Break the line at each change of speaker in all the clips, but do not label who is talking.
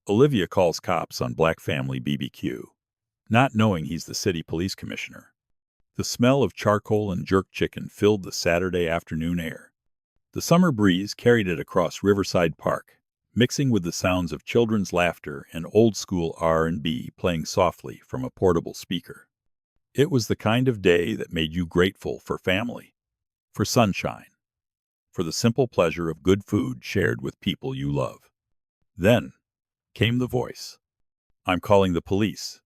Olivia calls cops on black family BBQ, not knowing he's the city police commissioner. The smell of charcoal and jerk chicken filled the Saturday afternoon air. The summer breeze carried it across Riverside Park, mixing with the sounds of children's laughter and old-school R&B playing softly from a portable speaker. It was the kind of day that made you grateful for family, for sunshine, for the simple pleasure of good food shared with people you love. Then came the voice. "I'm calling the police.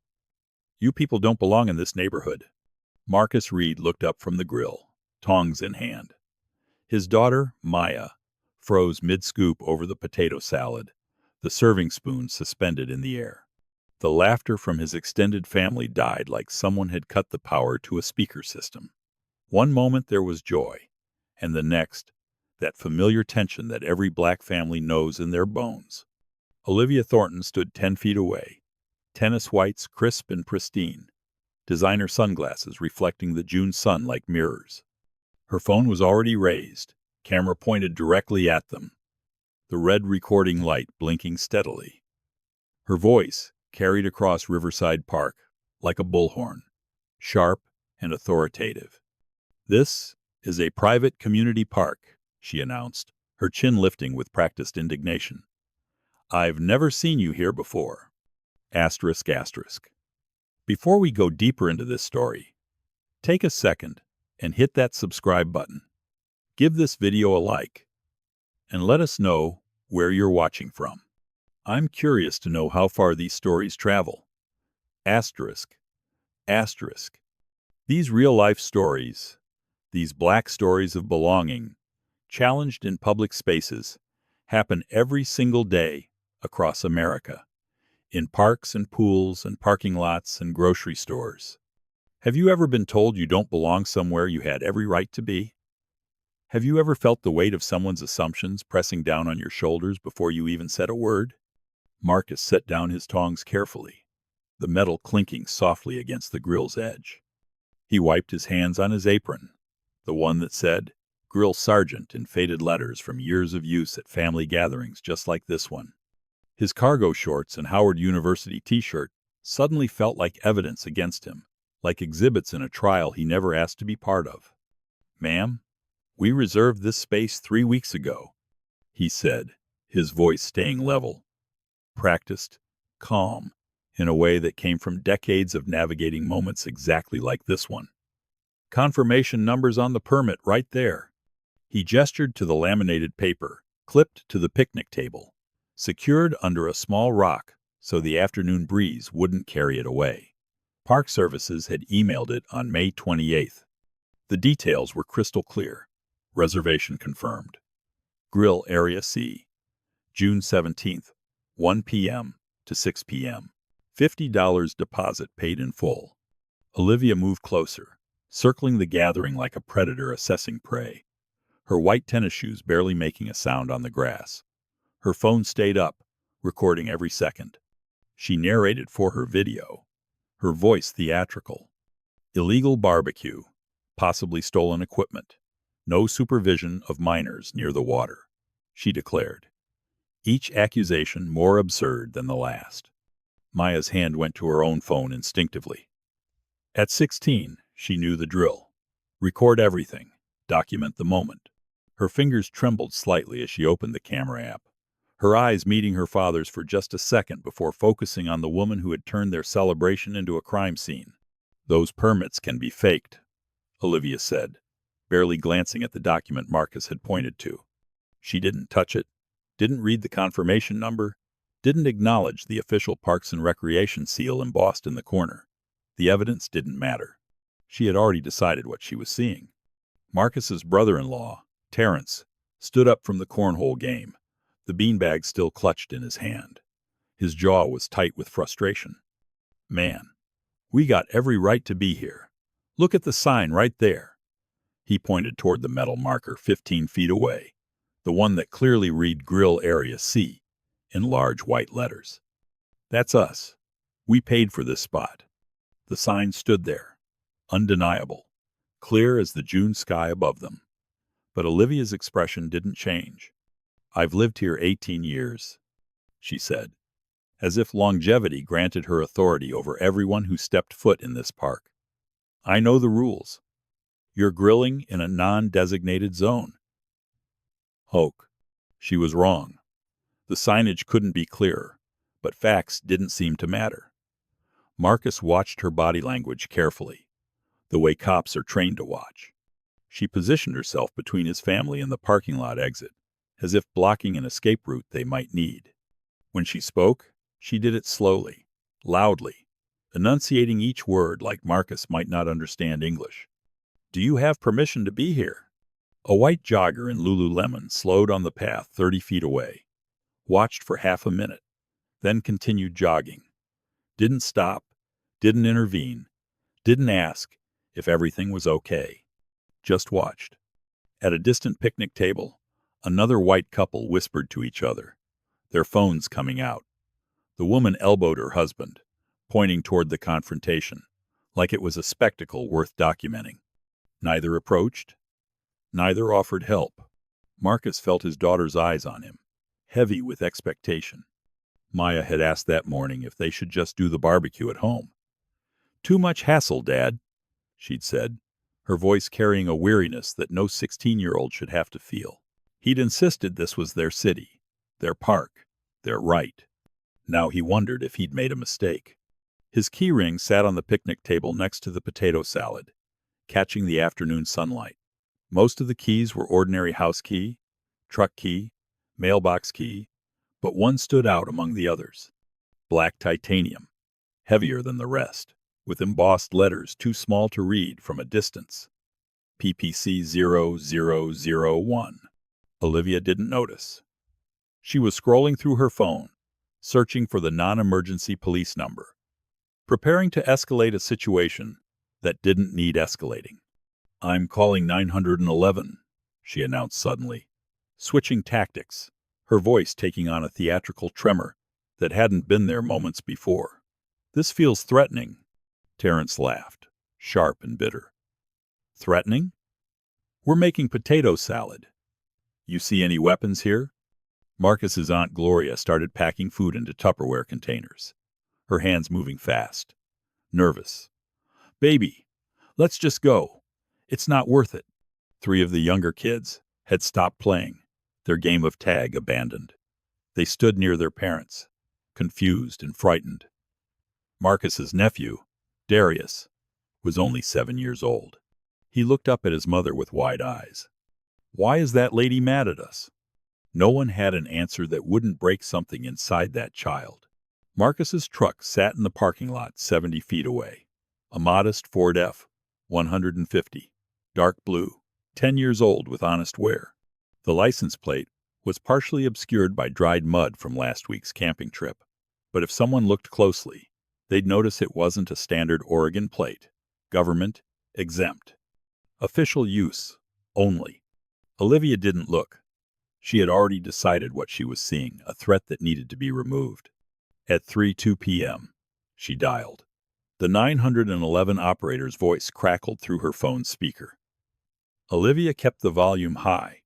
You people don't belong in this neighborhood." Marcus Reed looked up from the grill, tongs in hand. His daughter, Maya, froze mid-scoop over the potato salad, the serving spoon suspended in the air. The laughter from his extended family died like someone had cut the power to a speaker system. One moment there was joy, and the next, that familiar tension that every black family knows in their bones. Olivia Thornton stood 10 feet away, tennis whites crisp and pristine, designer sunglasses reflecting the June sun like mirrors. Her phone was already raised, camera pointed directly at them, the red recording light blinking steadily. Her voice carried across Riverside Park like a bullhorn, sharp and authoritative. "This is a private community park," she announced, her chin lifting with practiced indignation. "I've never seen you here before. Asterisk, asterisk. Before we go deeper into this story, take a second and hit that subscribe button. Give this video a like, and let us know where you're watching from. I'm curious to know how far these stories travel. Asterisk, asterisk. These real-life stories, these black stories of belonging, challenged in public spaces, happen every single day across America, in parks and pools and parking lots and grocery stores. Have you ever been told you don't belong somewhere you had every right to be? Have you ever felt the weight of someone's assumptions pressing down on your shoulders before you even said a word? Marcus set down his tongs carefully, the metal clinking softly against the grill's edge. He wiped his hands on his apron, the one that said, "Grill Sergeant" in faded letters from years of use at family gatherings just like this one. His cargo shorts and Howard University t-shirt suddenly felt like evidence against him, like exhibits in a trial he never asked to be part of. "Ma'am, we reserved this space 3 weeks ago," he said, his voice staying level, practiced, calm, in a way that came from decades of navigating moments exactly like this one. "Confirmation number's on the permit right there." He gestured to the laminated paper, clipped to the picnic table, secured under a small rock so the afternoon breeze wouldn't carry it away. Park Services had emailed it on May 28th. The details were crystal clear. Reservation confirmed. Grill Area C. June 17th, 1 p.m. to 6 p.m. $50 deposit paid in full. Olivia moved closer, circling the gathering like a predator assessing prey, her white tennis shoes barely making a sound on the grass. Her phone stayed up, recording every second. She narrated for her video, her voice theatrical. "Illegal barbecue, possibly stolen equipment, no supervision of minors near the water," she declared, each accusation more absurd than the last. Maya's hand went to her own phone instinctively. At 16, she knew the drill. Record everything, document the moment. Her fingers trembled slightly as she opened the camera app, her eyes meeting her father's for just a second before focusing on the woman who had turned their celebration into a crime scene. "Those permits can be faked," Olivia said, barely glancing at the document Marcus had pointed to. She didn't touch it, didn't read the confirmation number, didn't acknowledge the official Parks and Recreation seal embossed in the corner. The evidence didn't matter. She had already decided what she was seeing. Marcus's brother-in-law, Terrence, stood up from the cornhole game, the beanbag still clutched in his hand. His jaw was tight with frustration. "Man, we got every right to be here. Look at the sign right there." He pointed toward the metal marker 15 feet away, the one that clearly read Grill Area C in large white letters. "That's us. We paid for this spot." The sign stood there, undeniable, clear as the June sky above them. But Olivia's expression didn't change. "I've lived here 18 years, she said. as if longevity granted her authority over everyone who stepped foot in this park. I know the rules. You're grilling in a non-designated zone. Hoke. She was wrong. The signage couldn't be clearer, but facts didn't seem to matter. Marcus watched her body language carefully, the way cops are trained to watch. She positioned herself between his family and the parking lot exit, as if blocking an escape route they might need. When she spoke, she did it slowly, loudly, enunciating each word like Marcus might not understand English. Do you have permission to be here? A white jogger in Lululemon slowed on the path 30 feet away, watched for half a minute, then continued jogging. Didn't stop, didn't intervene, didn't ask if everything was okay. Just watched. At a distant picnic table, another white couple whispered to each other, their phones coming out. The woman elbowed her husband, pointing toward the confrontation, like it was a spectacle worth documenting. Neither approached. Neither offered help. Marcus felt his daughter's eyes on him, heavy with expectation. Maya had asked that morning if they should just do the barbecue at home. Too much hassle, Dad, she'd said, her voice carrying a weariness that no 16-year-old should have to feel. He'd insisted this was their city, their park, their right. Now he wondered if he'd made a mistake. His keyring sat on the picnic table next to the potato salad, catching the afternoon sunlight. Most of the keys were ordinary house key, truck key, mailbox key, but one stood out among the others. Black titanium, heavier than the rest, with embossed letters too small to read from a distance. PPC 0001. Olivia didn't notice. She was scrolling through her phone, searching for the non-emergency police number, preparing to escalate a situation that didn't need escalating. I'm calling 911, she announced suddenly, switching tactics, her voice taking on a theatrical tremor that hadn't been there moments before. This feels threatening, Terrence laughed, sharp and bitter. Threatening? We're making potato salad. You see any weapons here? Marcus's Aunt Gloria started packing food into Tupperware containers, her hands moving fast, nervous. Baby, let's just go. It's not worth it. 3 of the younger kids had stopped playing, their game of tag abandoned. They stood near their parents, confused and frightened. Marcus's nephew, Darius, was only 7 years old. He looked up at his mother with wide eyes. Why is that lady mad at us? No one had an answer that wouldn't break something inside that child. Marcus's truck sat in the parking lot 70 feet away, a modest Ford F-150, dark blue, 10 years old with honest wear. The license plate was partially obscured by dried mud from last week's camping trip, but if someone looked closely, they'd notice it wasn't a standard Oregon plate. Government exempt. Official use only. Olivia didn't look. She had already decided what she was seeing, a threat that needed to be removed. At 3:02 p.m., she dialed. The 911 operator's voice crackled through her phone's speaker. Olivia kept the volume high,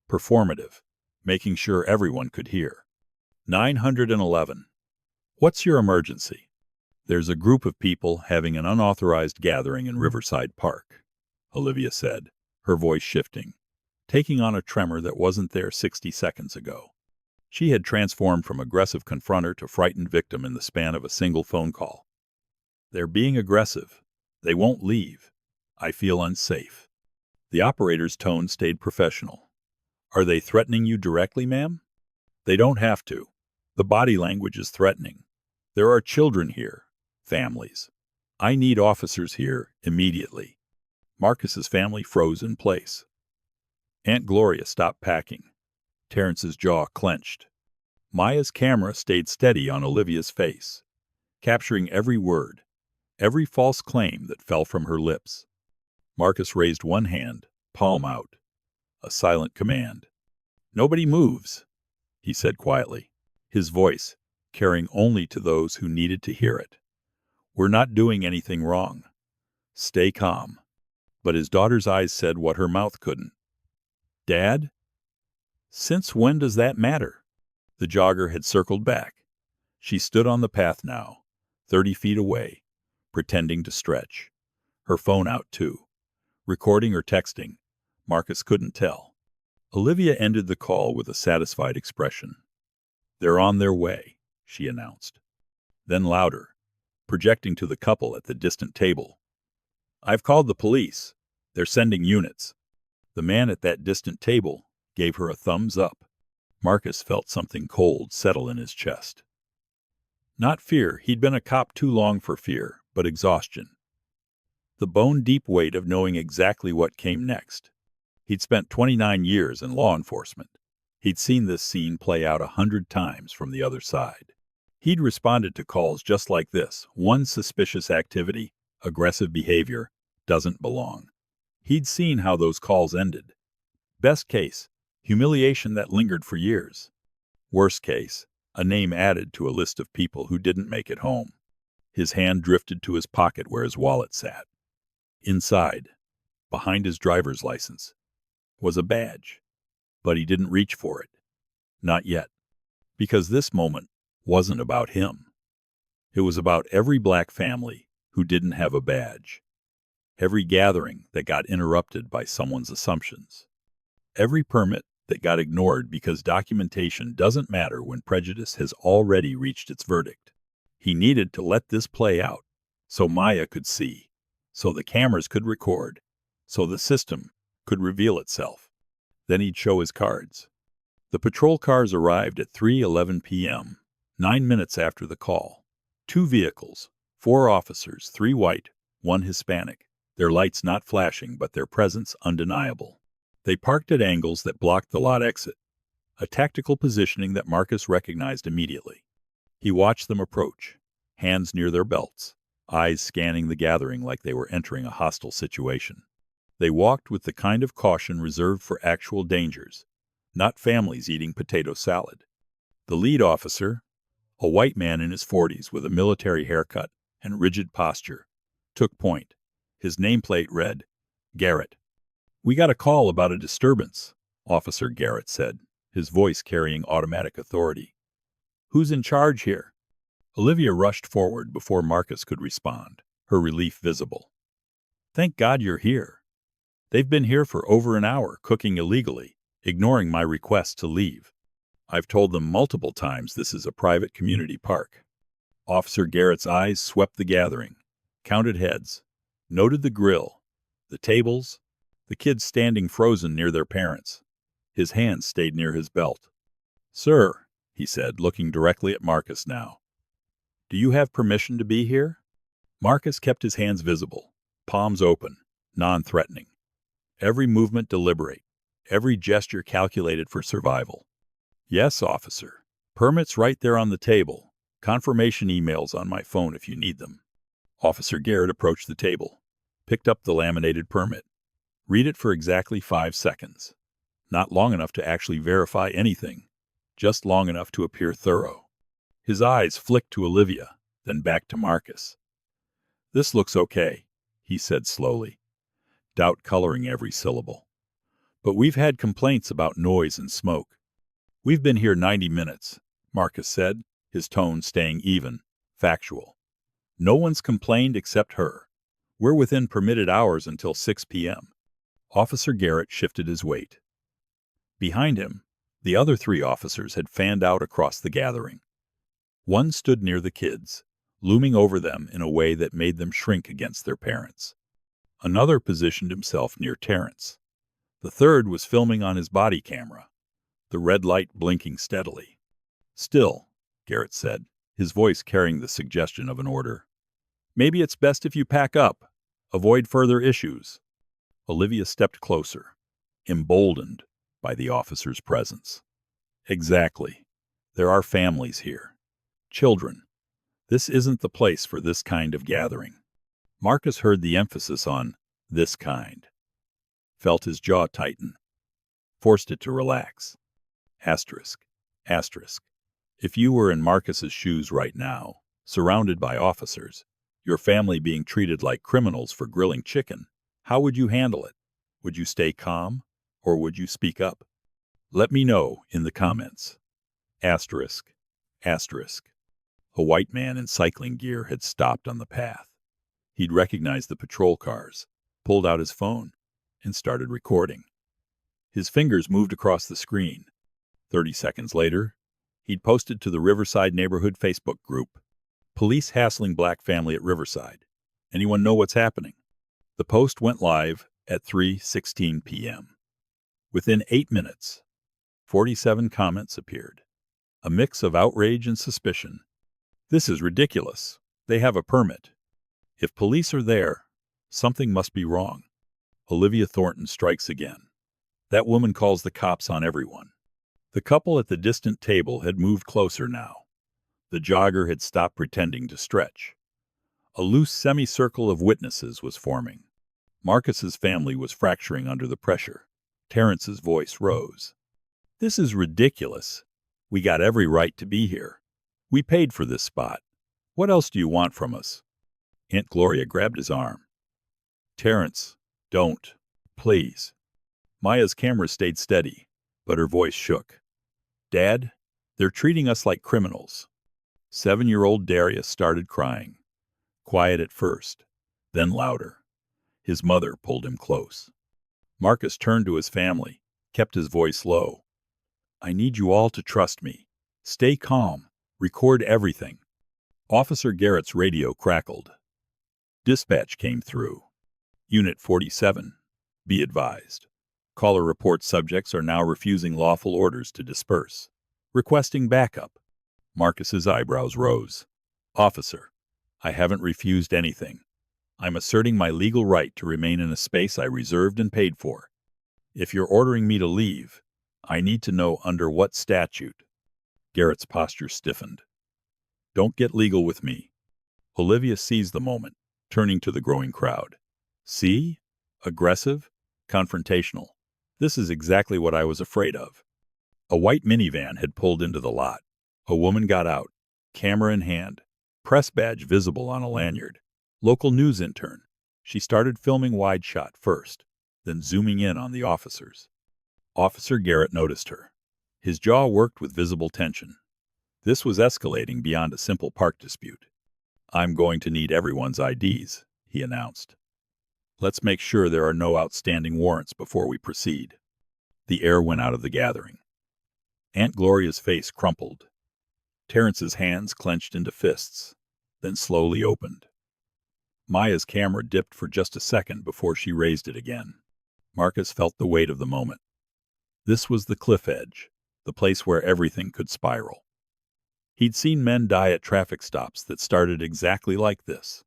performative, making sure everyone could hear. 911. What's your emergency? There's a group of people having an unauthorized gathering in Riverside Park, Olivia said, her voice shifting, taking on a tremor that wasn't there 60 seconds ago. She had transformed from aggressive confronter to frightened victim in the span of a single phone call. They're being aggressive. They won't leave. I feel unsafe. The operator's tone stayed professional. Are they threatening you directly, ma'am? They don't have to. The body language is threatening. There are children here, families. I need officers here immediately. Marcus's family froze in place. Aunt Gloria stopped packing. Terrence's jaw clenched. Maya's camera stayed steady on Olivia's face, capturing every word, every false claim that fell from her lips. Marcus raised one hand, palm out, a silent command. Nobody moves, he said quietly, his voice carrying only to those who needed to hear it. We're not doing anything wrong. Stay calm. But his daughter's eyes said what her mouth couldn't. Dad? Since when does that matter? The jogger had circled back. She stood on the path now, 30 feet away, pretending to stretch. Her phone out, too. Recording or texting, Marcus couldn't tell. Olivia ended the call with a satisfied expression. "They're on their way," she announced. Then louder, projecting to the couple at the distant table. "I've called the police. They're sending units." The man at that distant table gave her a thumbs up. Marcus felt something cold settle in his chest. Not fear, he'd been a cop too long for fear, but exhaustion. The bone-deep weight of knowing exactly what came next. He'd spent 29 years in law enforcement. He'd seen this scene play out 100 times from the other side. He'd responded to calls just like this. One suspicious activity, aggressive behavior, doesn't belong. He'd seen how those calls ended. Best case, humiliation that lingered for years. Worst case, a name added to a list of people who didn't make it home. His hand drifted to his pocket where his wallet sat. Inside, behind his driver's license, was a badge. But he didn't reach for it. Not yet. Because this moment wasn't about him. It was about every black family who didn't have a badge. Every gathering that got interrupted by someone's assumptions. Every permit that got ignored because documentation doesn't matter when prejudice has already reached its verdict. He needed to let this play out, so Maya could see, so the cameras could record, so the system could reveal itself. Then he'd show his cards. The patrol cars arrived at 3:11 p.m., 9 minutes after the call. 2 vehicles, 4 officers, 3 white, 1 Hispanic, their lights not flashing but their presence undeniable. They parked at angles that blocked the lot exit, a tactical positioning that Marcus recognized immediately. He watched them approach, hands near their belts, eyes scanning the gathering like they were entering a hostile situation. They walked with the kind of caution reserved for actual dangers, not families eating potato salad. The lead officer, a white man in his 40s with a military haircut and rigid posture, took point. His nameplate read, Garrett. "We got a call about a disturbance," Officer Garrett said, his voice carrying automatic authority. "Who's in charge here?" Olivia rushed forward before Marcus could respond, her relief visible. "Thank God you're here. They've been here for over an hour, cooking illegally, ignoring my request to leave. I've told them multiple times this is a private community park." Officer Garrett's eyes swept the gathering, counted heads, noted the grill, the tables, the kids standing frozen near their parents. His hands stayed near his belt. "Sir," he said, looking directly at Marcus now, "do you have permission to be here?" Marcus kept his hands visible, palms open, non-threatening. Every movement deliberate, every gesture calculated for survival. "Yes, officer. Permits right there on the table. Confirmation emails on my phone if you need them." Officer Garrett approached the table, picked up the laminated permit. Read it for exactly 5 seconds. Not long enough to actually verify anything, just long enough to appear thorough. His eyes flicked to Olivia, then back to Marcus. "This looks okay," he said slowly, doubt coloring every syllable. "But we've had complaints about noise and smoke." "We've been here 90 minutes, Marcus said, his tone staying even, factual. "No one's complained except her. We're within permitted hours until 6 p.m. Officer Garrett shifted his weight. Behind him, the other 3 officers had fanned out across the gathering. One stood near the kids, looming over them in a way that made them shrink against their parents. Another positioned himself near Terrence. The third was filming on his body camera, the red light blinking steadily. "Still," Garrett said, his voice carrying the suggestion of an order, "maybe it's best if you pack up. Avoid further issues." Olivia stepped closer, emboldened by the officer's presence. "Exactly. There are families here. Children. This isn't the place for this kind of gathering." Marcus heard the emphasis on "this kind." Felt his jaw tighten. Forced it to relax. Asterisk. Asterisk. If you were in Marcus's shoes right now, surrounded by officers, your family being treated like criminals for grilling chicken, how would you handle it? Would you stay calm, or would you speak up? Let me know in the comments. Asterisk. Asterisk. A white man in cycling gear had stopped on the path. He'd recognized the patrol cars, pulled out his phone, and started recording. His fingers moved across the screen. 30 seconds later, he'd posted to the Riverside Neighborhood Facebook group, "Police hassling black family at Riverside. Anyone know what's happening?" The post went live at 3:16 p.m. Within 8 minutes, 47 comments appeared, a mix of outrage and suspicion. "This is ridiculous. They have a permit. If police are there, something must be wrong." Olivia Thornton strikes again. "That woman calls the cops on everyone." The couple at the distant table had moved closer now. The jogger had stopped pretending to stretch. A loose semicircle of witnesses was forming. Marcus's family was fracturing under the pressure. Terrence's voice rose. "This is ridiculous. We got every right to be here. We paid for this spot. What else do you want from us?" Aunt Gloria grabbed his arm. "Terrence, don't. Please." Maya's camera stayed steady, but her voice shook. "Dad, they're treating us like criminals." 7-year-old Darius started crying. Quiet at first, then louder. His mother pulled him close. Marcus turned to his family, kept his voice low. "I need you all to trust me. Stay calm. Record everything." Officer Garrett's radio crackled. Dispatch came through. "Unit 47, be advised. Caller reports subjects are now refusing lawful orders to disperse. Requesting backup." Marcus's eyebrows rose. "Officer, I haven't refused anything. I'm asserting my legal right to remain in a space I reserved and paid for. If you're ordering me to leave, I need to know under what statute." Garrett's posture stiffened. "Don't get legal with me." Olivia seized the moment, turning to the growing crowd. "See? Aggressive? Confrontational. This is exactly what I was afraid of." A white minivan had pulled into the lot. A woman got out, camera in hand, press badge visible on a lanyard. Local news intern. She started filming wide shot first, then zooming in on the officers. Officer Garrett noticed her. His jaw worked with visible tension. This was escalating beyond a simple park dispute. "I'm going to need everyone's IDs," he announced. "Let's make sure there are no outstanding warrants before we proceed." The air went out of the gathering. Aunt Gloria's face crumpled. Terrence's hands clenched into fists, then slowly opened. Maya's camera dipped for just a second before she raised it again. Marcus felt the weight of the moment. This was the cliff edge, the place where everything could spiral. He'd seen men die at traffic stops that started exactly like this.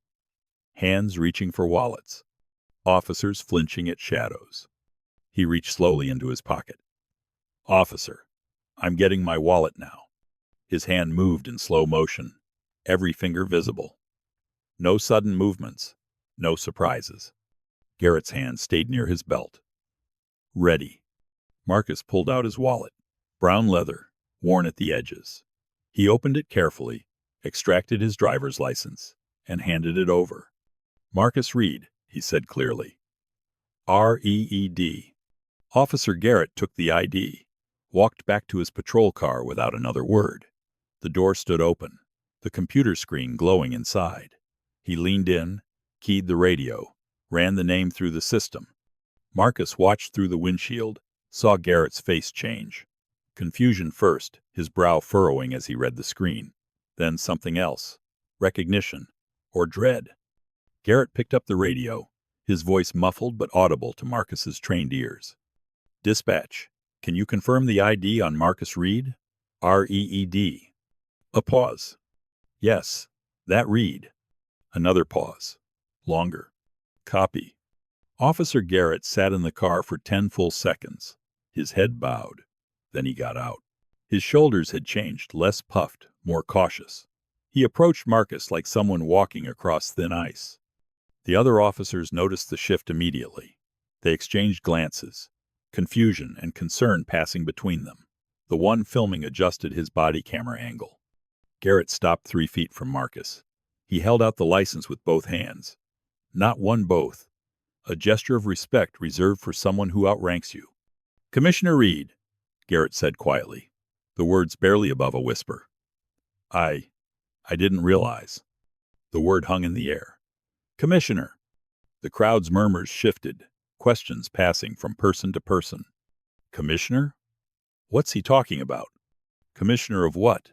Hands reaching for wallets. Officers flinching at shadows. He reached slowly into his pocket. "Officer, I'm getting my wallet now." His hand moved in slow motion, every finger visible. No sudden movements, no surprises. Garrett's hand stayed near his belt. "Ready." Marcus pulled out his wallet, brown leather, worn at the edges. He opened it carefully, extracted his driver's license, and handed it over. "Marcus Reed," he said clearly. "REED." Officer Garrett took the ID, walked back to his patrol car without another word. The door stood open, the computer screen glowing inside. He leaned in, keyed the radio, ran the name through the system. Marcus watched through the windshield, saw Garrett's face change. Confusion first, his brow furrowing as he read the screen. Then something else. Recognition. Or dread. Garrett picked up the radio, his voice muffled but audible to Marcus's trained ears. "Dispatch, can you confirm the ID on Marcus Reed? REED. A pause. "Yes, that Reed." Another pause. Longer. "Copy." Officer Garrett sat in the car for 10 full seconds. His head bowed. Then he got out. His shoulders had changed, less puffed, more cautious. He approached Marcus like someone walking across thin ice. The other officers noticed the shift immediately. They exchanged glances, confusion and concern passing between them. The one filming adjusted his body camera angle. Garrett stopped 3 feet from Marcus. He held out the license with both hands. Not one, both. A gesture of respect reserved for someone who outranks you. "Commissioner Reed," Garrett said quietly, the words barely above a whisper. I I didn't realize. The word hung in the air. Commissioner. The crowd's murmurs shifted, questions passing from person to person. Commissioner? What's he talking about? Commissioner of what?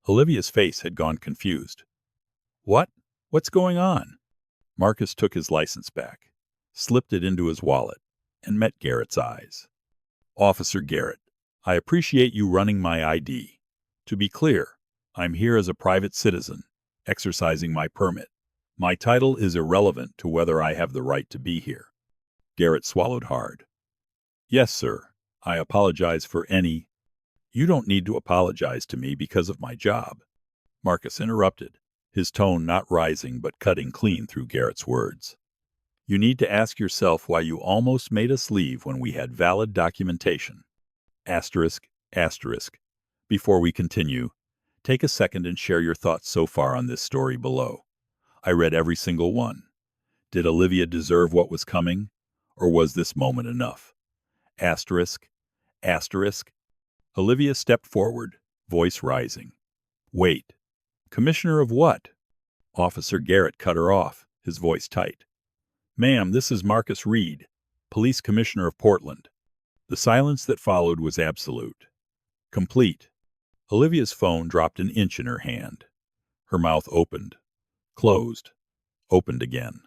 Olivia's face had gone confused. What? What's going on? Marcus took his license back, slipped it into his wallet, and met Garrett's eyes. Officer Garrett, I appreciate you running my ID. To be clear, I'm here as a private citizen, exercising my permit. My title is irrelevant to whether I have the right to be here. Garrett swallowed hard. Yes, sir. I apologize for any... You don't need to apologize to me because of my job. Marcus interrupted, his tone not rising but cutting clean through Garrett's words. You need to ask yourself why you almost made us leave when we had valid documentation. Asterisk, asterisk. Before we continue, take a second and share your thoughts so far on this story below. I read every single one. Did Olivia deserve what was coming, or was this moment enough? Asterisk, asterisk. Olivia stepped forward, voice rising. Wait. Commissioner of what? Officer Garrett cut her off, his voice tight. Ma'am, this is Marcus Reed, Police Commissioner of Portland. The silence that followed was absolute. Complete. Olivia's phone dropped an inch in her hand. Her mouth opened, closed, opened again.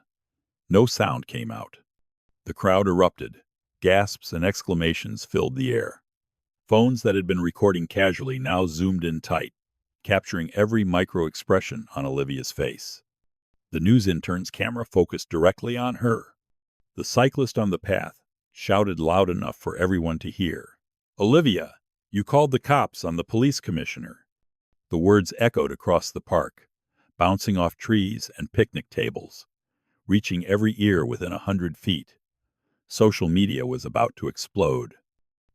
No sound came out. The crowd erupted. Gasps and exclamations filled the air. Phones that had been recording casually now zoomed in tight, capturing every micro-expression on Olivia's face. The news intern's camera focused directly on her. The cyclist on the path shouted loud enough for everyone to hear. Olivia, you called the cops on the police commissioner. The words echoed across the park, bouncing off trees and picnic tables, reaching every ear within 100 feet. Social media was about to explode.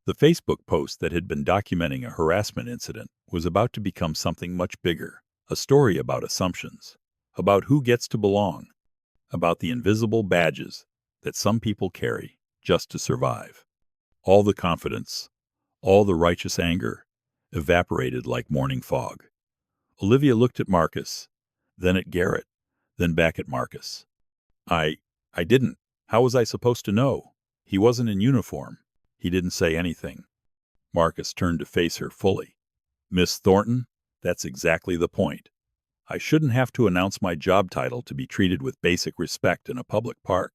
The Facebook post that had been documenting a harassment incident was about to become something much bigger, a story about assumptions, about who gets to belong, about the invisible badges that some people carry just to survive. All the confidence, all the righteous anger, evaporated like morning fog. Olivia looked at Marcus, then at Garrett, then back at Marcus. I didn't. How was I supposed to know? He wasn't in uniform. He didn't say anything. Marcus turned to face her fully. Miss Thornton, that's exactly the point. I shouldn't have to announce my job title to be treated with basic respect in a public park.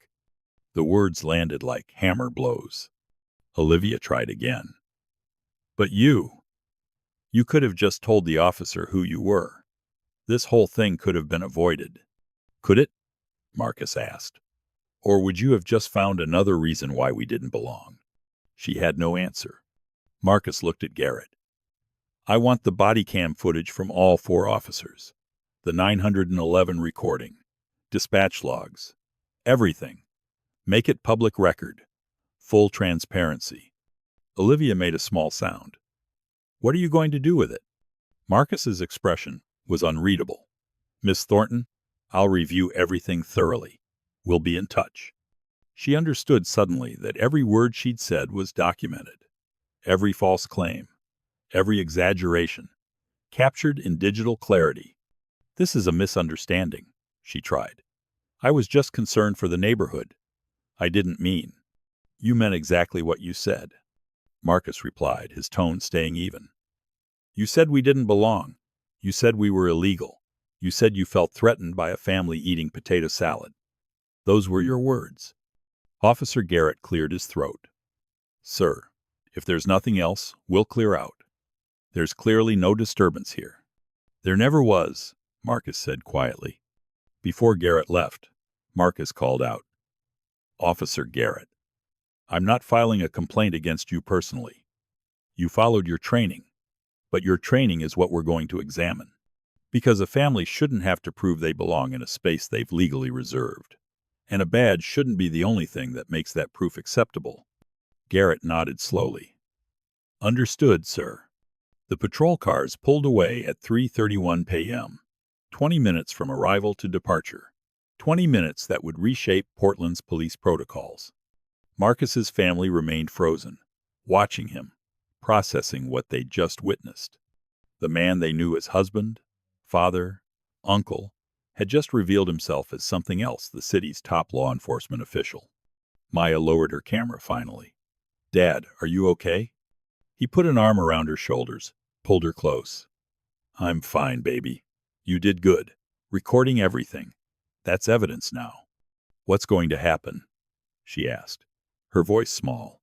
The words landed like hammer blows. Olivia tried again. But you could have just told the officer who you were. This whole thing could have been avoided. Could it? Marcus asked. Or would you have just found another reason why we didn't belong? She had no answer. Marcus looked at Garrett. I want the body cam footage from all 4 officers. The 911 recording. Dispatch logs. Everything. Make it public record. Full transparency. Olivia made a small sound. What are you going to do with it? Marcus's expression was unreadable. Miss Thornton, I'll review everything thoroughly. We'll be in touch. She understood suddenly that every word she'd said was documented. Every false claim, every exaggeration, captured in digital clarity. This is a misunderstanding, she tried. I was just concerned for the neighborhood. I didn't mean. You meant exactly what you said. Marcus replied, his tone staying even. You said we didn't belong. You said we were illegal. You said you felt threatened by a family eating potato salad. Those were your words. Officer Garrett cleared his throat. Sir, if there's nothing else, we'll clear out. There's clearly no disturbance here. There never was, Marcus said quietly. Before Garrett left, Marcus called out. Officer Garrett, I'm not filing a complaint against you personally. You followed your training, but your training is what we're going to examine. Because a family shouldn't have to prove they belong in a space they've legally reserved. And a badge shouldn't be the only thing that makes that proof acceptable. Garrett nodded slowly. Understood, sir. The patrol cars pulled away at 3:31 p.m., 20 minutes from arrival to departure. 20 minutes that would reshape Portland's police protocols. Marcus's family remained frozen, watching him, processing what they'd just witnessed. The man they knew as husband, father, uncle, had just revealed himself as something else, the city's top law enforcement official. Maya lowered her camera finally. "Dad, are you okay?" He put an arm around her shoulders, pulled her close. "I'm fine, baby. You did good. Recording everything. That's evidence now." "What's going to happen?" she asked, her voice small.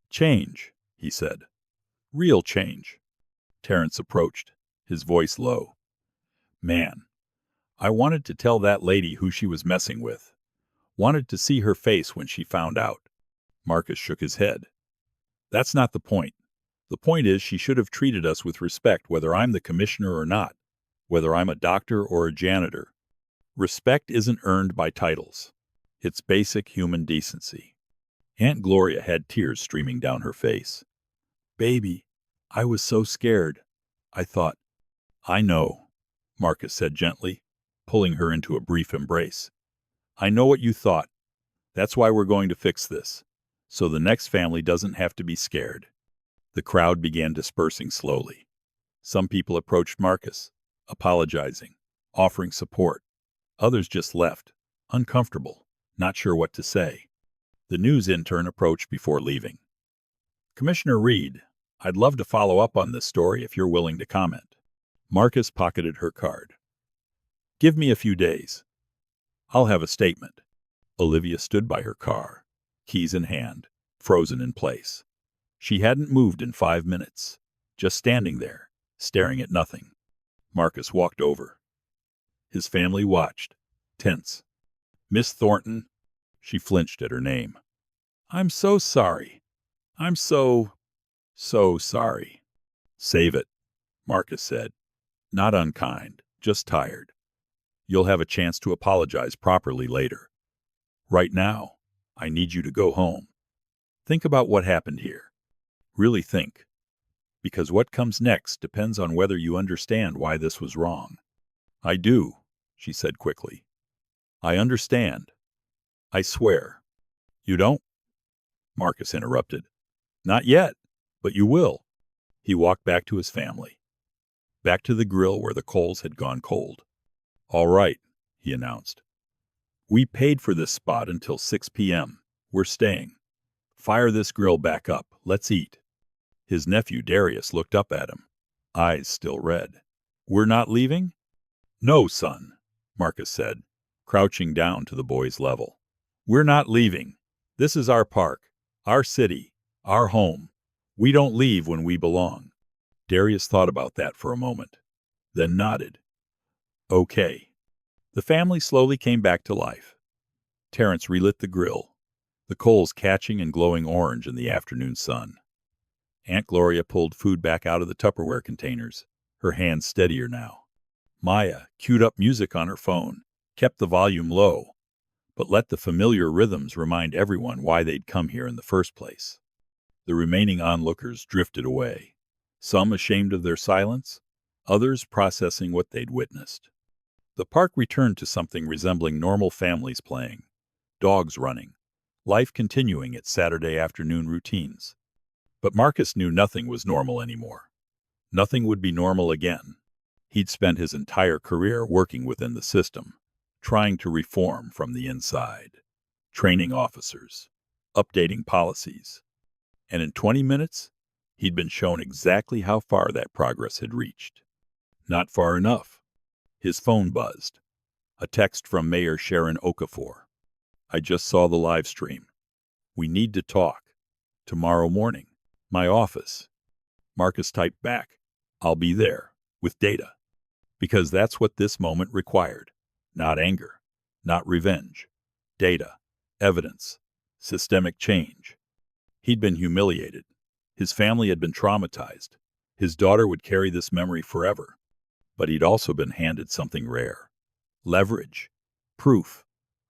"Change," he said. "Real change." Terrence approached, his voice low. "Man, I wanted to tell that lady who she was messing with. Wanted to see her face when she found out." Marcus shook his head. "That's not the point. The point is she should have treated us with respect, whether I'm the commissioner or not, whether I'm a doctor or a janitor. Respect isn't earned by titles. It's basic human decency." Aunt Gloria had tears streaming down her face. "Baby, I was so scared. I thought—" "I know," Marcus said gently, pulling her into a brief embrace. "I know what you thought. That's why we're going to fix this, so the next family doesn't have to be scared." The crowd began dispersing slowly. Some people approached Marcus, apologizing, offering support. Others just left, uncomfortable, not sure what to say. The news intern approached before leaving. "Commissioner Reed, I'd love to follow up on this story if you're willing to comment." Marcus pocketed her card. "Give me a few days. I'll have a statement." Olivia stood by her car, keys in hand, frozen in place. She hadn't moved in 5 minutes, just standing there, staring at nothing. Marcus walked over. His family watched, tense. "Miss Thornton," she flinched at her name. "I'm so sorry. I'm so sorry." "Save it," Marcus said. "Not unkind, just tired. You'll have a chance to apologize properly later. Right now, I need you to go home. Think about what happened here. Really think. Because what comes next depends on whether you understand why this was wrong." "I do," she said quickly. "I understand. I swear." "You don't?" Marcus interrupted. "Not yet, but you will." He walked back to his family, back to the grill where the coals had gone cold. "All right," he announced. "We paid for this spot until 6 p.m. We're staying. Fire this grill back up. Let's eat." His nephew Darius looked up at him, eyes still red. "We're not leaving?" "No, son," Marcus said, crouching down to the boy's level. "We're not leaving. This is our park, our city, our home. We don't leave when we belong." Darius thought about that for a moment, then nodded. "Okay." The family slowly came back to life. Terrence relit the grill, the coals catching and glowing orange in the afternoon sun. Aunt Gloria pulled food back out of the Tupperware containers, her hands steadier now. Maya queued up music on her phone, kept the volume low, but let the familiar rhythms remind everyone why they'd come here in the first place. The remaining onlookers drifted away, some ashamed of their silence, others processing what they'd witnessed. The park returned to something resembling normal families playing, dogs running, life continuing its Saturday afternoon routines. But Marcus knew nothing was normal anymore. Nothing would be normal again. He'd spent his entire career working within the system, trying to reform from the inside, training officers, updating policies. And in 20 minutes, he'd been shown exactly how far that progress had reached. Not far enough. His phone buzzed. A text from Mayor Sharon Okafor. "I just saw the live stream. We need to talk. Tomorrow morning. My office." Marcus typed back, "I'll be there, with data." Because that's what this moment required. Not anger, not revenge. Data, evidence, systemic change. He'd been humiliated. His family had been traumatized. His daughter would carry this memory forever. But he'd also been handed something rare. Leverage. Proof.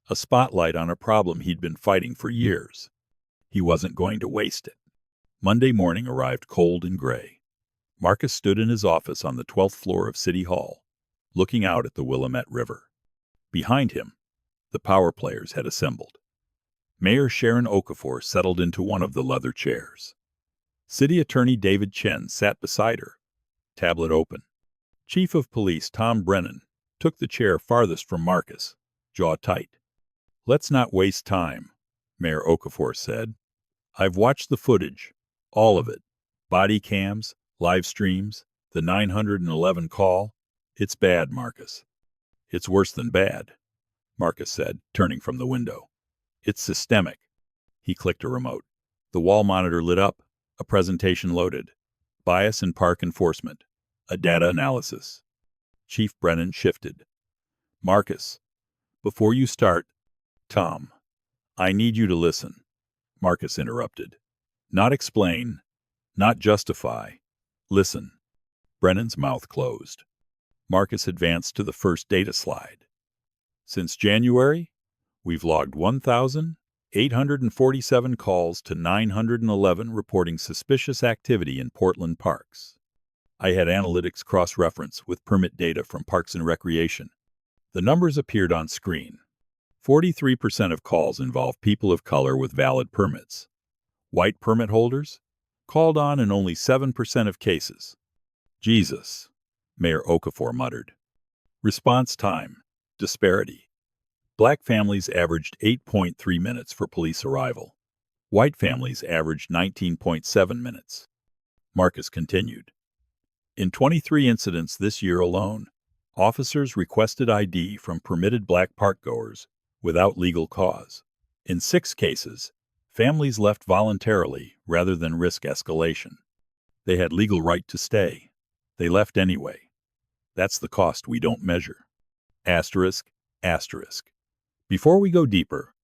A spotlight on a problem he'd been fighting for years. He wasn't going to waste it. Monday morning arrived cold and gray. Marcus stood in his office on the 12th floor of City Hall, looking out at the Willamette River. Behind him, the power players had assembled. Mayor Sharon Okafor settled into one of the leather chairs. City Attorney David Chen sat beside her, tablet open. Chief of Police Tom Brennan took the chair farthest from Marcus, jaw tight. "Let's not waste time," Mayor Okafor said. "I've watched the footage. All of it. Body cams, live streams, the 911 call. It's bad, Marcus." "It's worse than bad," Marcus said, turning from the window. "It's systemic." He clicked a remote. The wall monitor lit up. A presentation loaded. Bias in park enforcement. A data analysis. Chief Brennan shifted. "Marcus, before you start—" "Tom, I need you to listen," Marcus interrupted. "Not explain, not justify. Listen." Brennan's mouth closed. Marcus advanced to the first data slide. "Since January, we've logged 1,847 calls to 911 reporting suspicious activity in Portland parks. I had analytics cross-reference with permit data from Parks and Recreation. The numbers appeared on screen. 43% of calls involve people of color with valid permits. White permit holders called on in only 7% of cases." "Jesus," Mayor Okafor muttered. Response time. Disparity. Black families averaged 8.3 minutes for police arrival. White families averaged 19.7 minutes. Marcus continued. "In 23 incidents this year alone, officers requested ID from permitted black parkgoers without legal cause. In 6 cases, families left voluntarily rather than risk escalation. They had legal right to stay. They left anyway. That's the cost we don't measure." Asterisk, asterisk. Before we go deeper,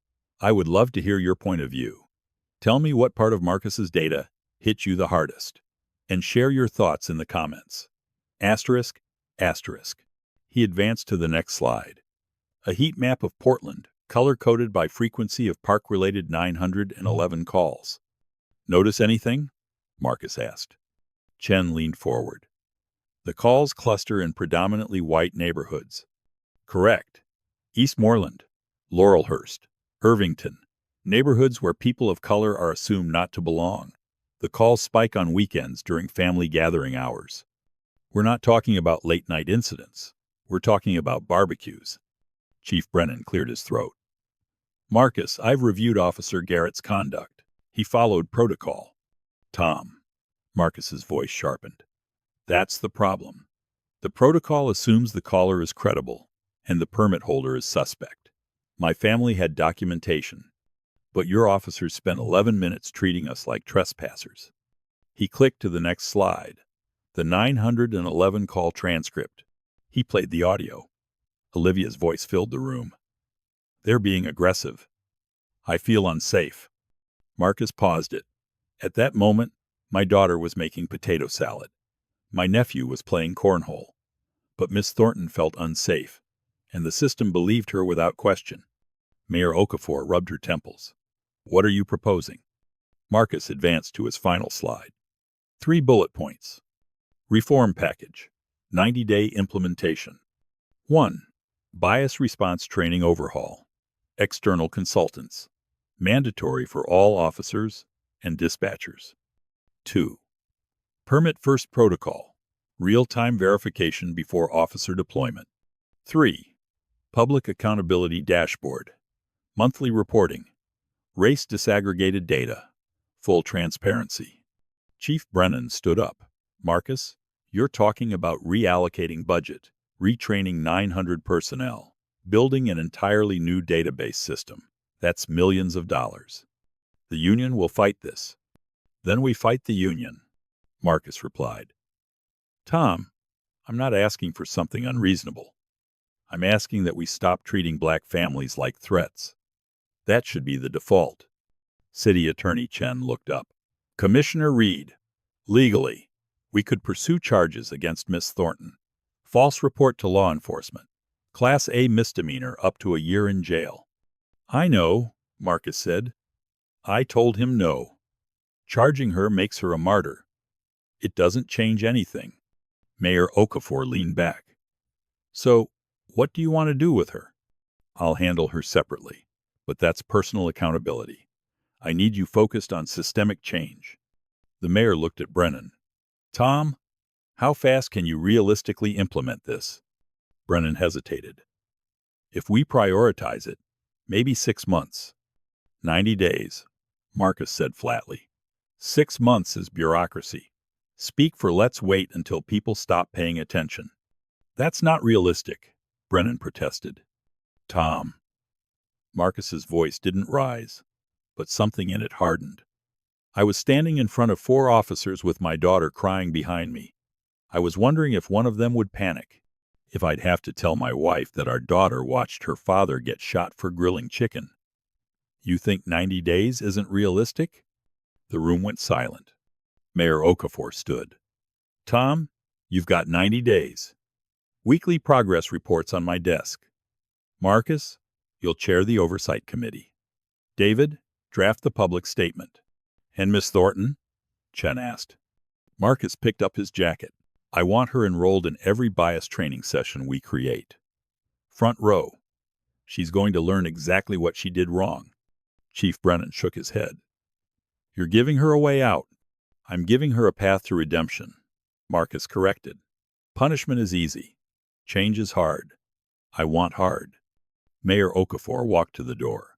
I would love to hear your point of view. Tell me what part of Marcus's data hit you the hardest, and share your thoughts in the comments. Asterisk, asterisk. He advanced to the next slide. A heat map of Portland, color-coded by frequency of park-related 911 calls. "Notice anything?" Marcus asked. Chen leaned forward. "The calls cluster in predominantly white neighborhoods." "Correct. Eastmoreland, Laurelhurst, Irvington, neighborhoods where people of color are assumed not to belong. The calls spike on weekends during family gathering hours. We're not talking about late-night incidents. We're talking about barbecues." Chief Brennan cleared his throat. "Marcus, I've reviewed Officer Garrett's conduct. He followed protocol." "Tom," Marcus's voice sharpened. "That's the problem. The protocol assumes the caller is credible, and the permit holder is suspect. My family had documentation, but your officers spent 11 minutes treating us like trespassers." He clicked to the next slide. The 911 call transcript. He played the audio. Olivia's voice filled the room. "They're being aggressive. I feel unsafe." Marcus paused it. "At that moment, my daughter was making potato salad. My nephew was playing cornhole. But Miss Thornton felt unsafe, and the system believed her without question." Mayor Okafor rubbed her temples. "What are you proposing?" Marcus advanced to his final slide. 3 bullet points. Reform package. 90-day implementation. 1. Bias response training overhaul. External consultants. Mandatory for all officers and dispatchers. 2. Permit first protocol. Real-time verification before officer deployment. 3. Public accountability dashboard. Monthly reporting. Race disaggregated data. Full transparency. Chief Brennan stood up. "Marcus, you're talking about reallocating budget, retraining 900 personnel, building an entirely new database system. That's millions of dollars. The union will fight this." "Then we fight the union," Marcus replied. "Tom, I'm not asking for something unreasonable. I'm asking that we stop treating black families like threats. That should be the default." City Attorney Chen looked up. "Commissioner Reed, legally, we could pursue charges against Miss Thornton. False report to law enforcement. Class A misdemeanor up to a year in jail." "I know," Marcus said. "I told him no. Charging her makes her a martyr. It doesn't change anything." Mayor Okafor leaned back. "So, what do you want to do with her?" "I'll handle her separately, but that's personal accountability. I need you focused on systemic change." The mayor looked at Brennan. "Tom, how fast can you realistically implement this?" Brennan hesitated. If we prioritize it, maybe 6 months. 90 days, Marcus said flatly. 6 months is bureaucracy. Speak for let's wait until people stop paying attention. That's not realistic, Brennan protested. Tom. Marcus's voice didn't rise, but something in it hardened. I was standing in front of 4 officers with my daughter crying behind me. I was wondering if one of them would panic, if I'd have to tell my wife that our daughter watched her father get shot for grilling chicken. You think 90 days isn't realistic? The room went silent. Mayor Okafor stood. Tom, you've got 90 days. Weekly progress reports on my desk. Marcus, you'll chair the oversight committee. David, draft the public statement. And Miss Thornton? Chen asked. Marcus picked up his jacket. I want her enrolled in every bias training session we create. Front row. She's going to learn exactly what she did wrong. Chief Brennan shook his head. You're giving her a way out. I'm giving her a path to redemption. Marcus corrected. Punishment is easy. Change is hard. I want hard. Mayor Okafor walked to the door.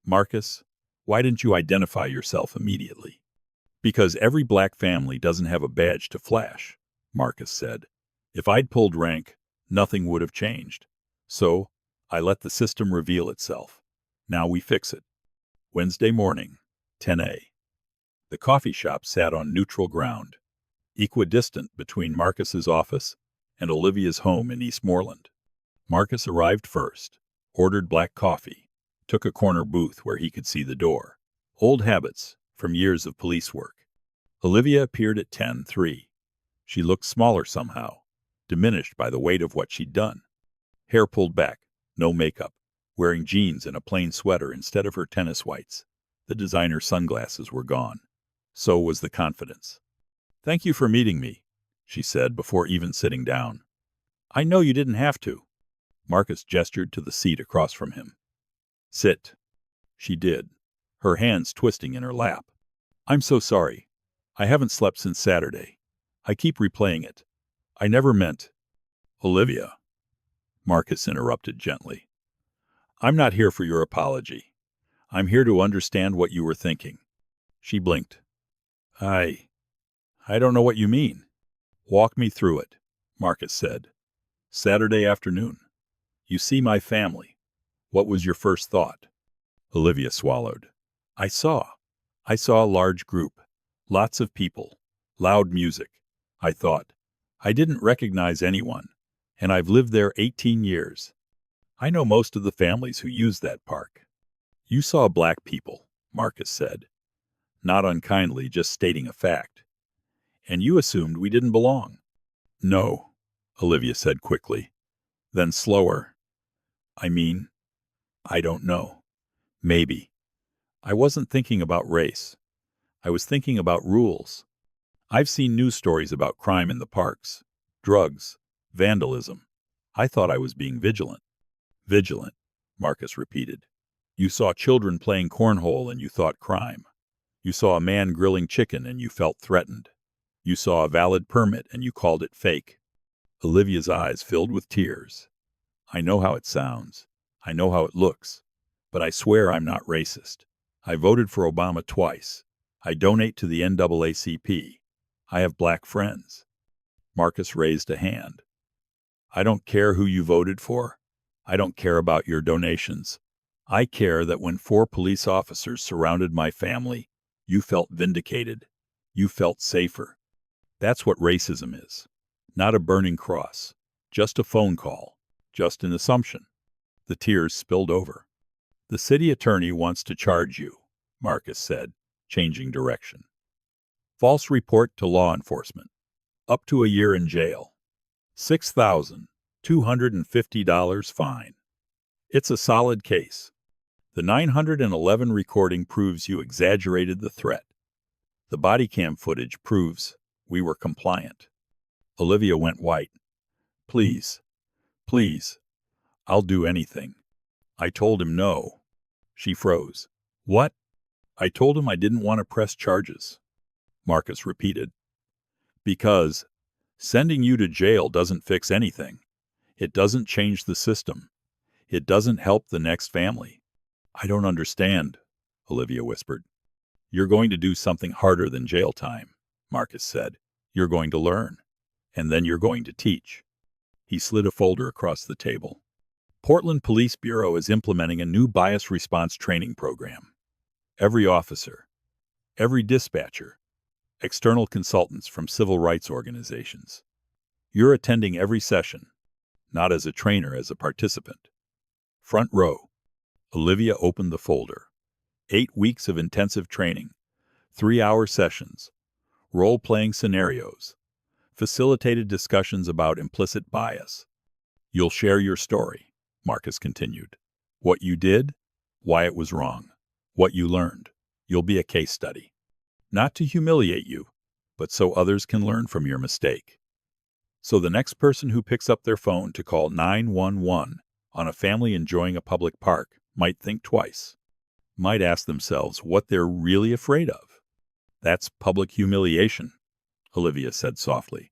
Marcus, why didn't you identify yourself immediately? Because every black family doesn't have a badge to flash, Marcus said. If I'd pulled rank, nothing would have changed. So, I let the system reveal itself. Now we fix it. Wednesday morning, 10 a. The coffee shop sat on neutral ground, equidistant between Marcus's office and Olivia's home in Eastmoreland. Marcus arrived first, ordered black coffee, took a corner booth where he could see the door. Old habits from years of police work. Olivia appeared at 10:03. She looked smaller somehow, diminished by the weight of what she'd done. Hair pulled back, no makeup, wearing jeans and a plain sweater instead of her tennis whites. The designer sunglasses were gone. So was the confidence. Thank you for meeting me, she said before even sitting down. I know you didn't have to. Marcus gestured to the seat across from him. Sit. She did, her hands twisting in her lap. I'm so sorry. I haven't slept since Saturday. I keep replaying it. I never meant. Olivia, Marcus interrupted gently. I'm not here for your apology. I'm here to understand what you were thinking. She blinked. I don't know what you mean. Walk me through it, Marcus said. Saturday afternoon. You see my family. What was your first thought? Olivia swallowed. I saw a large group. Lots of people. Loud music. I thought. I didn't recognize anyone. And I've lived there 18 years. I know most of the families who use that park. You saw black people, Marcus said. Not unkindly, just stating a fact. And you assumed we didn't belong. No, Olivia said quickly. Then slower. I mean, I don't know. Maybe. I wasn't thinking about race. I was thinking about rules. I've seen news stories about crime in the parks, drugs, vandalism. I thought I was being vigilant. Vigilant, Marcus repeated. You saw children playing cornhole and you thought crime. You saw a man grilling chicken and you felt threatened. You saw a valid permit and you called it fake. Olivia's eyes filled with tears. I know how it sounds. I know how it looks. But I swear I'm not racist. I voted for Obama twice. I donate to the NAACP. I have black friends. Marcus raised a hand. I don't care who you voted for. I don't care about your donations. I care that when 4 police officers surrounded my family, you felt vindicated. You felt safer. That's what racism is. Not a burning cross. Just a phone call. Just an assumption. The tears spilled over. The city attorney wants to charge you, Marcus said, changing direction. False report to law enforcement. Up to a year in jail. $6,250 fine. It's a solid case. The 911 recording proves you exaggerated the threat. The body cam footage proves we were compliant. Olivia went white. Please, please, I'll do anything. I told him no. She froze. What? I told him I didn't want to press charges. Marcus repeated. Because sending you to jail doesn't fix anything. It doesn't change the system. It doesn't help the next family. I don't understand, Olivia whispered. You're going to do something harder than jail time, Marcus said. You're going to learn, and then you're going to teach. He slid a folder across the table. Portland Police Bureau is implementing a new bias response training program. Every officer, every dispatcher, external consultants from civil rights organizations. You're attending every session, not as a trainer, as a participant. Front row. Olivia opened the folder. 8 weeks of intensive training, 3-hour sessions, role-playing scenarios, facilitated discussions about implicit bias. You'll share your story, Marcus continued. What you did, why it was wrong, what you learned. You'll be a case study. Not to humiliate you, but so others can learn from your mistake. So the next person who picks up their phone to call 911 on a family enjoying a public park might think twice, might ask themselves what they're really afraid of. That's public humiliation, Olivia said softly,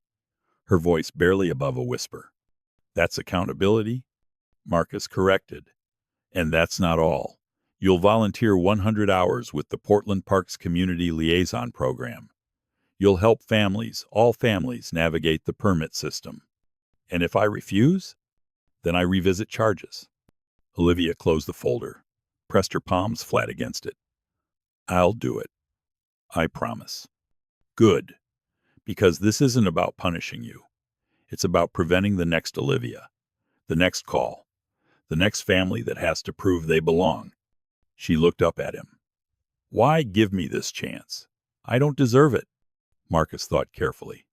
her voice barely above a whisper. That's accountability, Marcus corrected. And that's not all. You'll volunteer 100 hours with the Portland Parks Community Liaison Program. You'll help families, all families, navigate the permit system. And if I refuse, then I revisit charges. Olivia closed the folder, pressed her palms flat against it. I'll do it. I promise. Good. Because this isn't about punishing you. It's about preventing the next Olivia, the next call, the next family that has to prove they belong. She looked up at him. Why give me this chance? I don't deserve it. Marcus thought carefully.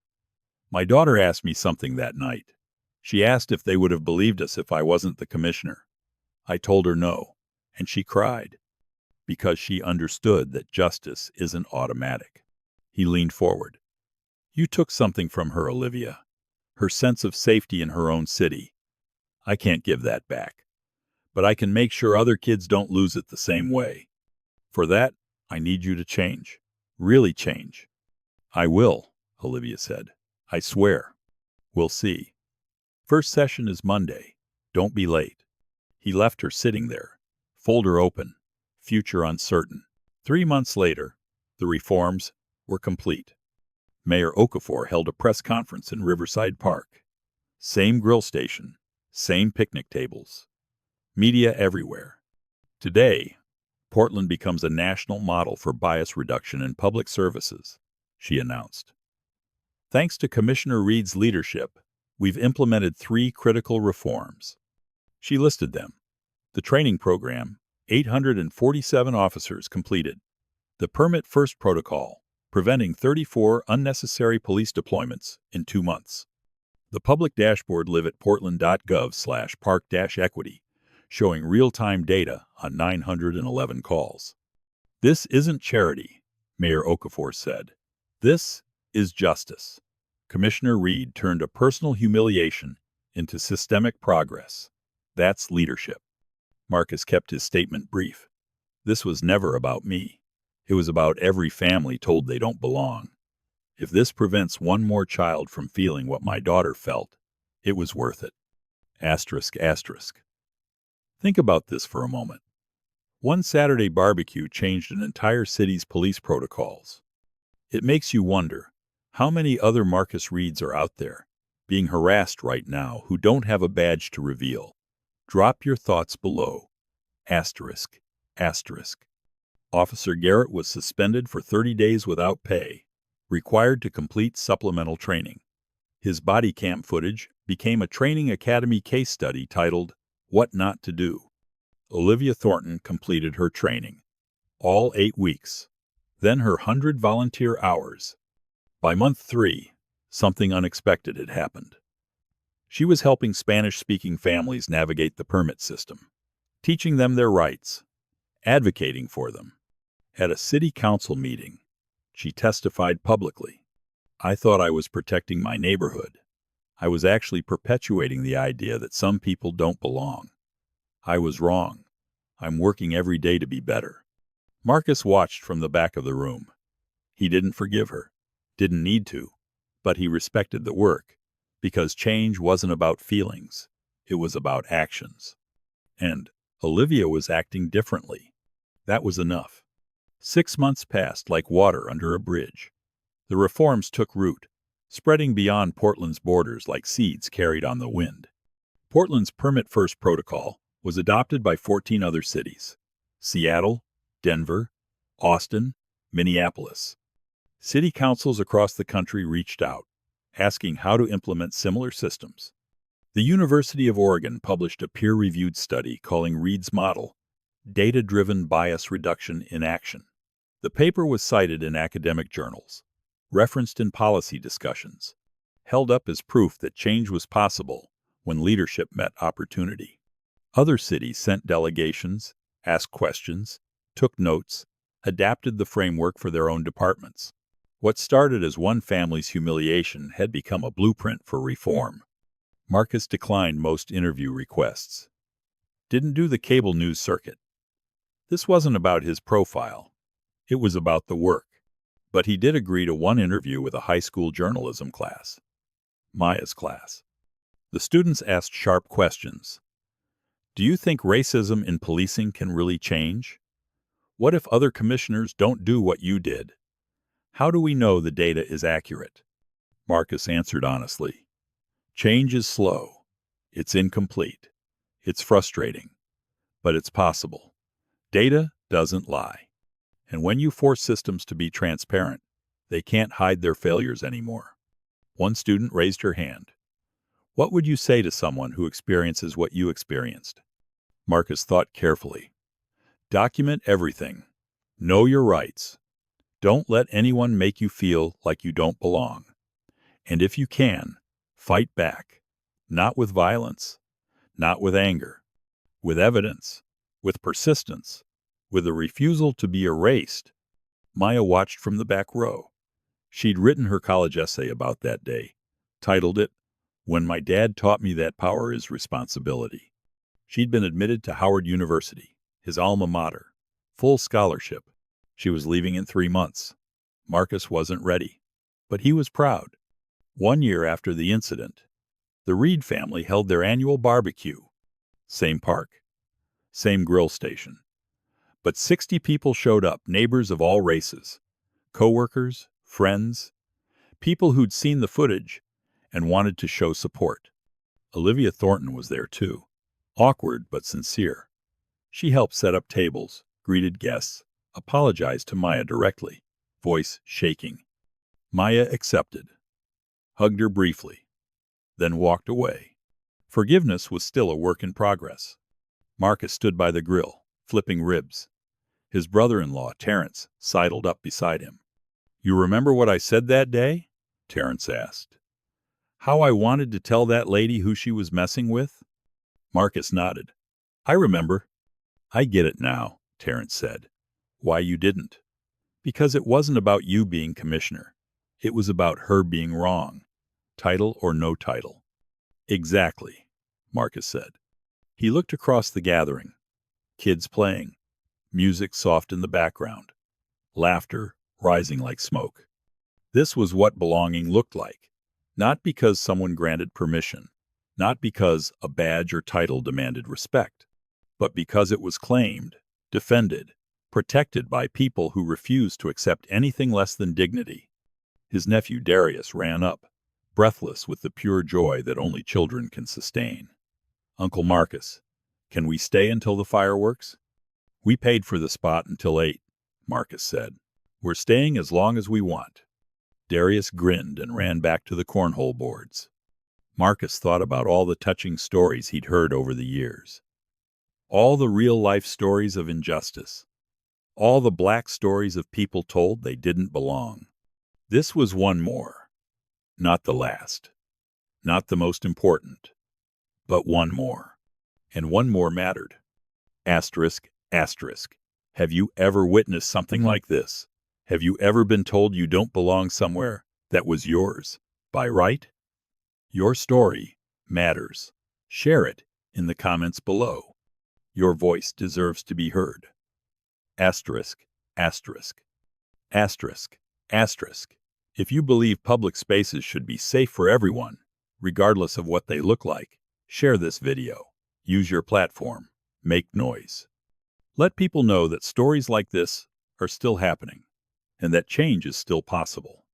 My daughter asked me something that night. She asked if they would have believed us if I wasn't the commissioner. I told her no, and she cried, because she understood that justice isn't automatic. He leaned forward. You took something from her, Olivia, her sense of safety in her own city. I can't give that back, but I can make sure other kids don't lose it the same way. For that, I need you to change, really change. I will, Olivia said. I swear. We'll see. First session is Monday. Don't be late. He left her sitting there, folder open, future uncertain. 3 months later, the reforms were complete. Mayor Okafor held a press conference in Riverside Park. Same grill station, same picnic tables. Media everywhere. Today, Portland becomes a national model for bias reduction in public services, she announced. Thanks to Commissioner Reed's leadership, we've implemented 3 critical reforms. She listed them. The training program, 847 officers completed. The Permit First Protocol, preventing 34 unnecessary police deployments in 2 months. The public dashboard live at portland.gov/park-equity, showing real-time data on 911 calls. This isn't charity, Mayor Okafor said. This is justice. Commissioner Reed turned a personal humiliation into systemic progress. That's leadership. Marcus kept his statement brief. This was never about me. It was about every family told they don't belong. If this prevents one more child from feeling what my daughter felt, it was worth it. Asterisk, asterisk. Think about this for a moment. One Saturday barbecue changed an entire city's police protocols. It makes you wonder, how many other Marcus Reeds are out there, being harassed right now, who don't have a badge to reveal? Drop your thoughts below. Asterisk, asterisk. Officer Garrett was suspended for 30 days without pay, required to complete supplemental training. His body cam footage became a training academy case study titled, What Not to Do. Olivia Thornton completed her training. All 8 weeks. Then her 100 volunteer hours. By month 3, something unexpected had happened. She was helping Spanish-speaking families navigate the permit system, teaching them their rights, advocating for them. At a city council meeting, she testified publicly. I thought I was protecting my neighborhood. I was actually perpetuating the idea that some people don't belong. I was wrong. I'm working every day to be better. Marcus watched from the back of the room. He didn't forgive her, didn't need to, but he respected the work, because change wasn't about feelings. It was about actions. And Olivia was acting differently. That was enough. 6 months passed like water under a bridge. The reforms took root, spreading beyond Portland's borders like seeds carried on the wind. Portland's Permit First protocol was adopted by 14 other cities: Seattle, Denver, Austin, Minneapolis. City councils across the country reached out, asking how to implement similar systems. The University of Oregon published a peer-reviewed study calling Reed's model Data-Driven Bias Reduction in Action. The paper was cited in academic journals, referenced in policy discussions, held up as proof that change was possible when leadership met opportunity. Other cities sent delegations, asked questions, took notes, adapted the framework for their own departments. What started as one family's humiliation had become a blueprint for reform. Marcus declined most interview requests. Didn't do the cable news circuit. This wasn't about his profile. It was about the work. But he did agree to one interview with a high school journalism class. Maya's class. The students asked sharp questions. Do you think racism in policing can really change? What if other commissioners don't do what you did? How do we know the data is accurate? Marcus answered honestly. Change is slow. It's incomplete. It's frustrating. But it's possible. Data doesn't lie. And when you force systems to be transparent, they can't hide their failures anymore. One student raised her hand. What would you say to someone who experiences what you experienced? Marcus thought carefully. Document everything. Know your rights. Don't let anyone make you feel like you don't belong. And if you can, fight back. Not with violence, not with anger, with evidence, with persistence, with a refusal to be erased. Maya watched from the back row. She'd written her college essay about that day, titled it, When My Dad Taught Me That Power is Responsibility. She'd been admitted to Howard University, his alma mater, full scholarship. She was leaving in 3 months. Marcus wasn't ready, but he was proud. 1 year after the incident, the Reed family held their annual barbecue. Same park, same grill station. But 60 people showed up, neighbors of all races, coworkers, friends, people who'd seen the footage and wanted to show support. Olivia Thornton was there too, awkward but sincere. She helped set up tables, greeted guests, apologized to Maya directly, voice shaking. Maya accepted, hugged her briefly, then walked away. Forgiveness was still a work in progress. Marcus stood by the grill, flipping ribs. His brother-in-law, Terrence, sidled up beside him. You remember what I said that day? Terrence asked. How I wanted to tell that lady who she was messing with? Marcus nodded. I remember. I get it now, Terrence said. Why you didn't? Because it wasn't about you being commissioner. It was about her being wrong. Title or no title. Exactly, Marcus said. He looked across the gathering. Kids playing. Music soft in the background. Laughter rising like smoke. This was what belonging looked like. Not because someone granted permission. Not because a badge or title demanded respect. But because it was claimed, defended, protected by people who refused to accept anything less than dignity. His nephew Darius ran up, breathless with the pure joy that only children can sustain. Uncle Marcus, can we stay until the fireworks? We paid for the spot until 8, Marcus said. We're staying as long as we want. Darius grinned and ran back to the cornhole boards. Marcus thought about all the touching stories he'd heard over the years. All the real-life stories of injustice. All the black stories of people told they didn't belong. This was one more. Not the last. Not the most important. But one more. And one more mattered. Asterisk, asterisk. Have you ever witnessed something like this? Have you ever been told you don't belong somewhere that was yours by right? Your story matters. Share it in the comments below. Your voice deserves to be heard. Asterisk, asterisk. Asterisk, asterisk. If you believe public spaces should be safe for everyone, regardless of what they look like, Share this video. Use your platform. Make noise. Let people know that stories like this are still happening and that change is still possible.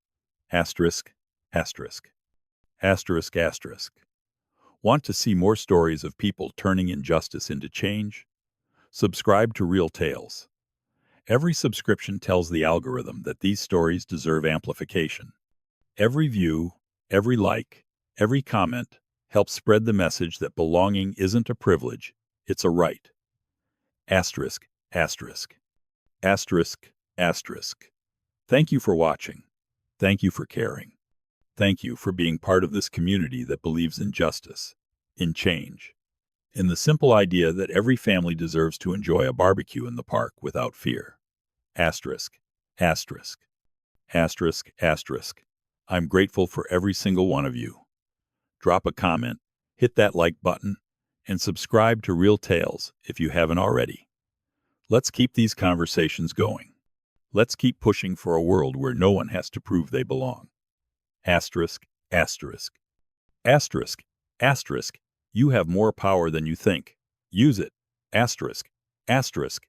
Asterisk, asterisk, asterisk, asterisk. Want to see more stories of people turning injustice into change? Subscribe to RealTales. Every subscription tells the algorithm that these stories deserve amplification. Every view, every like, every comment helps spread the message that belonging isn't a privilege, it's a right. Asterisk, asterisk, asterisk, asterisk. Thank you for watching. Thank you for caring. Thank you for being part of this community that believes in justice, in change, in the simple idea that every family deserves to enjoy a barbecue in the park without fear. Asterisk, asterisk, asterisk, asterisk. I'm grateful for every single one of you. Drop a comment, hit that like button, and subscribe to RealTales if you haven't already. Let's keep these conversations going. Let's keep pushing for a world where no one has to prove they belong. Asterisk, asterisk, asterisk, asterisk. You have more power than you think. Use it. Asterisk, asterisk,